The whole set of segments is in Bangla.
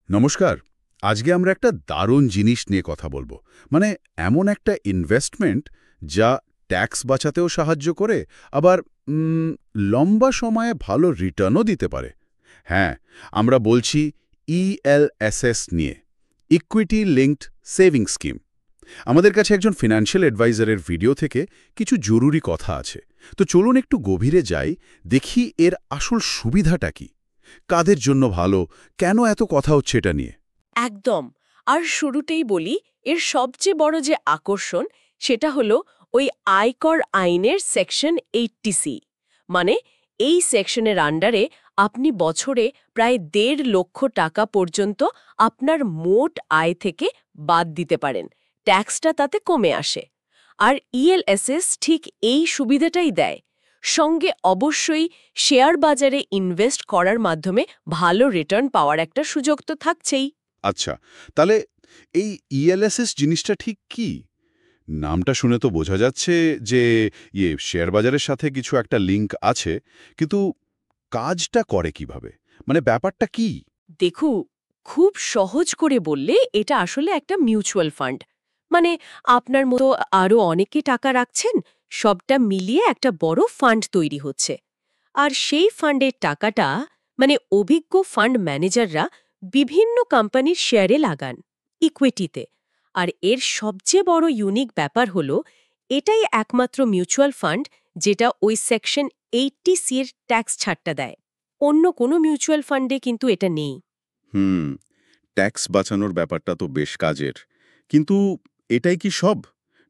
নমস্কার। আজকে আমরা একটা দারুণ জিনিস নিয়ে কথা বলবো। মানে এমন একটা ইনভেস্টমেন্ট যা ট্যাক্স বাঁচাতেও সাহায্য করে, আবার উম, লম্বা সময়ে ভালো রিটার্নও দিতে পারে। হ্যাঁ, আমরা বলছি ইএলএসএস নিয়ে, ইকুইটি লিঙ্কড সেভিং স্কিম। আমাদের কাছে একজন ফিনান্সিয়াল অ্যাডভাইজারের ভিডিও থেকে কিছু জরুরি কথা আছে। তো চলুন একটু গভীরে যাই, দেখি এর আসল সুবিধাটা কি, কাদের জন্য ভালো, কেন এত কথা হচ্ছে এটা নিয়ে। একদম। আর শুরুতেই বলি, এর সবচেয়ে বড় যে আকর্ষণ সেটা হলো ওই আয়কর আইনের সেকশন 80C। মানে এই সেকশনের আন্ডারে আপনি বছরে প্রায় 1.5 লক্ষ টাকা পর্যন্ত আপনার মোট আয় থেকে বাদ দিতে পারেন। ট্যাক্সটা তাতে কমে আসে। আর ইএলএসএস ঠিক এই সুবিধাটাই দেয়। সঙ্গে অবশ্যই শেয়ার বাজারে ইনভেস্ট করার মাধ্যমে ভালো রিটার্ন পাওয়ার একটা সুযোগ তো থাকছেই। আচ্ছা, তাহলে এই ইএলএসএস জিনিসটা ঠিক কি? নামটা শুনে তো বোঝা যাচ্ছে যে শেয়ার বাজারের সাথে কিছু একটা লিংক আছে, কিন্তু কাজটা করে কিভাবে? মানে ব্যাপারটা কি? দেখু, খুব সহজ করে বললে এটা আসলে একটা মিউচুয়াল ফান্ড। মানে আপনার মতো আরও অনেকে টাকা রাখছেন, সবটা মিলিয়ে একটা বড় ফান্ড তৈরি হচ্ছে। আর সেই ফান্ডের টাকাটা মানে অভিজ্ঞ ফান্ড ম্যানেজাররা বিভিন্ন কোম্পানির শেয়ারে লাগান, ইকুইটিতে। আর এর সবচেয়ে বড় ইউনিক ব্যাপার হলো এটাই একমাত্র মিউচুয়াল ফান্ড যেটা ওই সেকশন 80C এর ট্যাক্স ছাড়টা দেয়। অন্য কোনো মিউচুয়াল ফান্ডে কিন্তু এটা নেই। হুম, ট্যাক্স বাঁচানোর ব্যাপারটা তো বেশ কাজের। কিন্তু এটাই কি সব?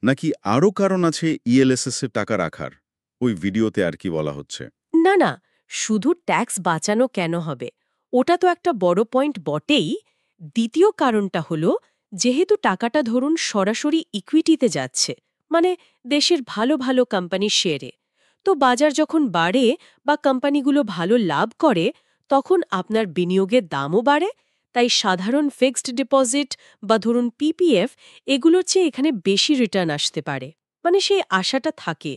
নাকি আরও কারণ আছে ইএলএসএস এর টাকা রাখার? ওই ভিডিওতে আর কি বলা হচ্ছে? না না, শুধু ট্যাক্স বাঁচানো কেন হবে, ওটা তো একটা বড় পয়েন্ট বটেই। দ্বিতীয় কারণটা হলো, যেহেতু টাকাটা ধরুন সরাসরি ইকুইটিতে যাচ্ছে, মানে দেশের ভালো ভালো কোম্পানির শেয়ারে, তো বাজার যখন বাড়ে বা কোম্পানিগুলো ভালো লাভ করে, তখন আপনার বিনিয়োগের দামও বাড়ে। তাই সাধারণ ফিক্সড ডিপোজিট বা ধরুন পিপিএফ, এগুলোর চেয়ে এখানে বেশি রিটার্ন আসতে পারে। মানে সেই আশাটা থাকে।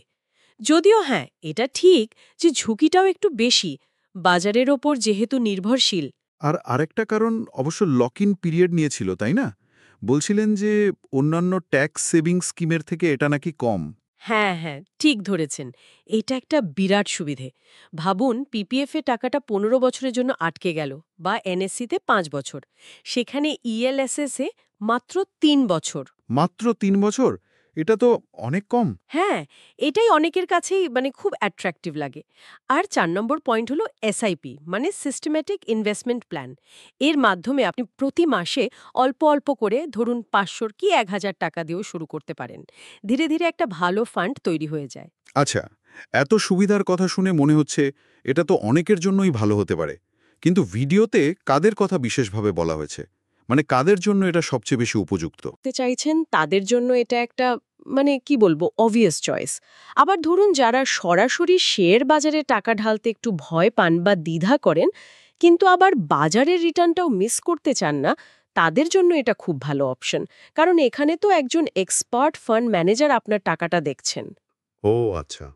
যদিও হ্যাঁ, এটা ঠিক যে ঝুঁকিটাও একটু বেশি, বাজারের ওপর যেহেতু নির্ভরশীল। আর আরেকটা কারণ অবশ্য লক ইন পিরিয়ড নিয়েছিল, তাই না? বলছিলেন যে অন্যান্য ট্যাক্স সেভিং স্কিমের থেকে এটা নাকি কম। হ্যাঁ হ্যাঁ, ঠিক ধরেছেন। এটা একটা বিরাট সুবিধে। ভাবুন, পিপিএফ এ টাকাটা 15 বছরের জন্য আটকে গেল, বা এনএসসিতে 5 বছর। সেখানে ইএলএসএস এ মাত্র 3 বছর। মাত্র ৩ বছর? এটা তো অনেক কম। হ্যাঁ, এটাই অনেকের কাছেই মানে খুব অ্যাট্রাকটিভ লাগে। আর 4 নম্বর পয়েন্ট হলো এসআইপি, মানে সিস্টেম্যাটিক ইনভেস্টমেন্ট প্ল্যান। এর মাধ্যমে আপনি প্রতি মাসে অল্প অল্প করে ধরুন 500 কি 1000 টাকা দিয়েও শুরু করতে পারেন। ধীরে ধীরে একটা ভালো ফান্ড তৈরি হয়ে যায়। আচ্ছা, এত সুবিধার কথা শুনে মনে হচ্ছে এটা তো অনেকের জন্যই ভালো হতে পারে। কিন্তু ভিডিওতে কাদের কথা বিশেষভাবে বলা হয়েছে? মানে কাদের জন্য এটা সবচেয়ে বেশি উপযুক্ত? করতে চাইছেন তাদের জন্য এটা একটা মানে কি বলবো, অবভিয়াস চয়েস। আবার ধরুন যারা সরাসরি শেয়ার বাজারে টাকা ঢালতে একটু ভয় পান বা দ্বিধা করেন, কিন্তু আবার বাজারের রিটার্নটাও মিস করতে চান না, তাদের জন্য এটা খুব ভালো অপশন। কারণ এখানে তো একজন এক্সপার্ট ফান্ড ম্যানেজার আপনার টাকাটা দেখছেন। ও আচ্ছা,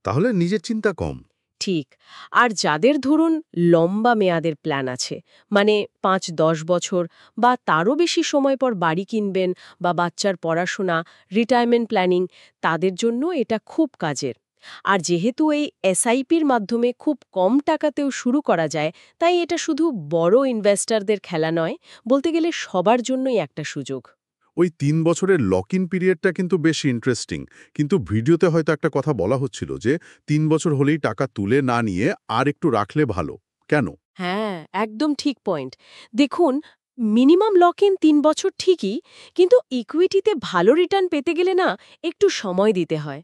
তাহলে নিজের চিন্তা কম। ঠিক। আর যাদের ধরুন লম্বা মেয়াদের প্ল্যান আছে, মানে 5-10 বছর বা তারও বেশি সময় পর বাড়ি কিনবেন, বা বাচ্চার পড়াশোনা, রিটায়ারমেন্ট প্ল্যানিং, তাদের জন্য এটা খুব কাজের। আর যেহেতু এই এসআইপির মাধ্যমে খুব কম টাকাতেও শুরু করা যায়, তাই এটা শুধু বড় ইনভেস্টরদের খেলা নয়, বলতে গেলে সবার জন্যই একটা সুযোগ। ওই ৩ বছরের লক ইন পিরিয়ডটা কিন্তু বেশ ইন্টারেস্টিং। কিন্তু ভিডিওতে হয়তো একটা কথা বলা হচ্ছিল যে ৩ বছর হলেই টাকা তুলে না নিয়ে আর একটু রাখলে ভালো। কেন? হ্যাঁ, একদম ঠিক পয়েন্ট। দেখুন, মিনিমাম লক ইন 3 বছর ঠিকই, কিন্তু ইকুইটিতে ভালো রিটার্ন পেতে গেলে না একটু সময় দিতে হয়।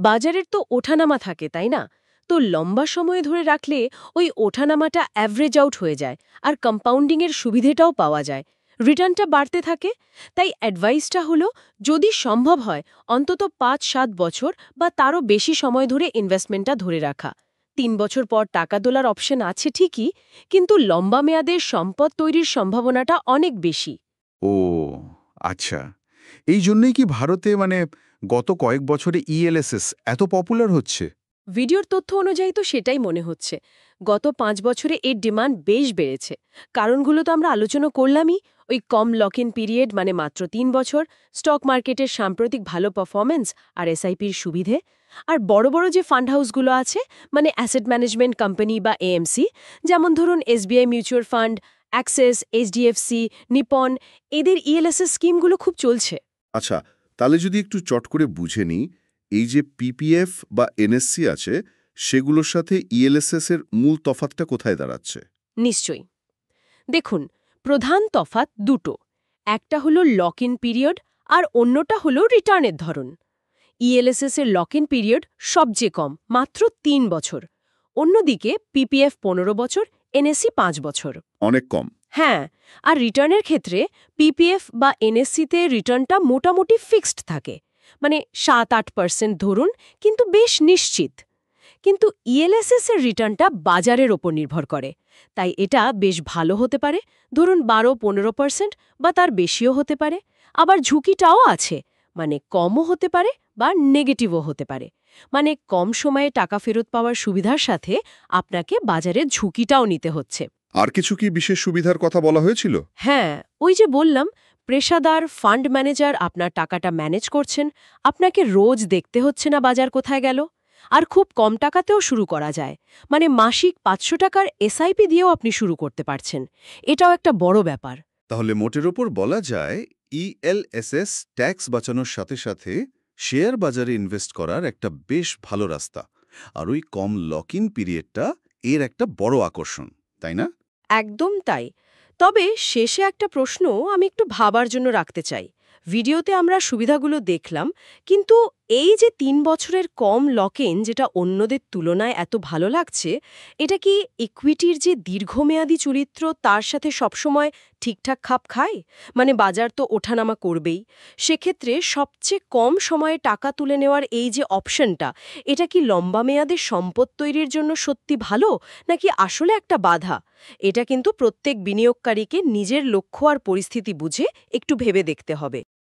বাজারের তো ওঠানামা থাকে, তাই না? তো লম্বা সময় ধরে রাখলে ওই ওঠানামাটা অ্যাভারেজ আউট হয়ে যায়, আর কম্পাউন্ডিংয়ের সুবিধেটাও পাওয়া যায়। রিটার্নটা বাড়তে থাকে। তাই অ্যাডভাইসটা হলো, যদি সম্ভব হয় অন্তত 5-7 বছর বা তারও বেশি সময় ধরে ইনভেস্টমেন্টটা ধরে রাখা। 3 বছর পর টাকা তোলার অপশন আছে ঠিকই, কিন্তু লম্বা মেয়াদের সম্পদ তৈরির সম্ভাবনাটা অনেক বেশি। ও আচ্ছা, এই জন্যই কি ভারতে মানে গত কয়েক বছরে ইএলএসএস এত পপুলার হচ্ছে? ভিডিওর তথ্য অনুযায়ী তো সেটাই মনে হচ্ছে। গত 5 বছরে এর ডিমান্ড বেশ বেড়েছে। কারণগুলো তো আমরা আলোচনা করলামই। ওই কম লক ইন পিরিয়ড মানে মাত্র 3 বছর, স্টক মার্কেটের সাম্প্রতিক ভালো পারফরম্যান্স আর এসআইপির সুবিধে, আর বড় বড় যে ফান্ড হাউসগুলো আছে মানে অ্যাসেট ম্যানেজমেন্ট কোম্পানি বা এএমসি, যেমন ধরুন SBI mutual fund, Axis, HDFC, Nippon, এদের ইএলএসএস স্কিমগুলো খুব চলছে। আচ্ছা, তাহলে যদি একটু চট করে বুঝে নিই, এই যে পিপিএফ বা এনএসসি আছে, সেগুলোর সাথে ইএলএসএস এর মূল তফাৎটা কোথায় দাঁড়াচ্ছে? নিশ্চয়ই। দেখুন, প্রধান তফাৎ দুটো। একটা হলো লক ইন পিরিয়ড আর অন্যটা হলো রিটার্নের ধরন। ইএলএসএস এর লক ইন পিরিয়ড সবচেয়ে কম, মাত্র 3 বছর। অন্যদিকে পিপিএফ 15 বছর, এনএসসি 5 বছর। অনেক কম। হ্যাঁ, আর রিটার্নের ক্ষেত্রে পিপিএফ বা এনএসসিতে রিটার্নটা মোটামুটি ফিক্সড থাকে, মানে 7-8% ধরুন, কিন্তু বেশ নিশ্চিত। কিন্তু ইএলএসএস এর রিটার্নটা বাজারের ওপর নির্ভর করে, তাই এটা বেশ ভালো হতে পারে, ধরুন 12-15% বা তার বেশিও হতে পারে। আবার ঝুঁকিটাও আছে, মানে কমও হতে পারে বা নেগেটিভও হতে পারে। মানে কম সময়ে টাকা ফেরত পাওয়ার সুবিধার সাথে আপনাকে বাজারের ঝুঁকিটাও নিতে হচ্ছে। আর কিছু কি বিশেষ সুবিধার কথা বলা হয়েছিল? হ্যাঁ, ওই যে বললাম, পেশাদার ফান্ড ম্যানেজার আপনার টাকাটা ম্যানেজ করছেন, আপনাকে রোজ দেখতে হচ্ছে না বাজার কোথায় গেল। আর খুব কম টাকাতেও শুরু করা যায়, মানে মাসিক 500 টাকার এসআইপি দিয়েও আপনি শুরু করতে পারছেন। এটাও একটা বড় ব্যাপার। তাহলে মোটের ওপর বলা যায় ইএলএসএস ট্যাক্স বাঁচানোর সাথে সাথে শেয়ার বাজারে ইনভেস্ট করার একটা বেশ ভালো রাস্তা, আর ওই কম লক ইন পিরিয়ডটা এর একটা বড় আকর্ষণ, তাই না? একদম তাই। তবে শেষে একটা প্রশ্ন আমি একটু ভাবার জন্য রাখতে চাই। ভিডিওতে আমরা সুবিধাগুলো দেখলাম, কিন্তু এই যে 3 বছরের কম লক-ইন, যেটা অন্যদের তুলনায় এত ভালো লাগছে, এটা কি ইকুইটির যে দীর্ঘমেয়াদী চরিত্র তার সাথে সবসময় ঠিকঠাক খাপ খায়? মানে বাজার তো ওঠানামা করবেই, সেক্ষেত্রে সবচেয়ে কম সময়ে টাকা তুলে নেওয়ার এই যে অপশনটা, এটা কি লম্বা মেয়াদে সম্পদ তৈরির জন্য সত্যি ভালো, নাকি আসলে একটা বাধা? এটা কিন্তু প্রত্যেক বিনিয়োগকারীকে নিজের লক্ষ্য আর পরিস্থিতি বুঝে একটু ভেবে দেখতে হবে।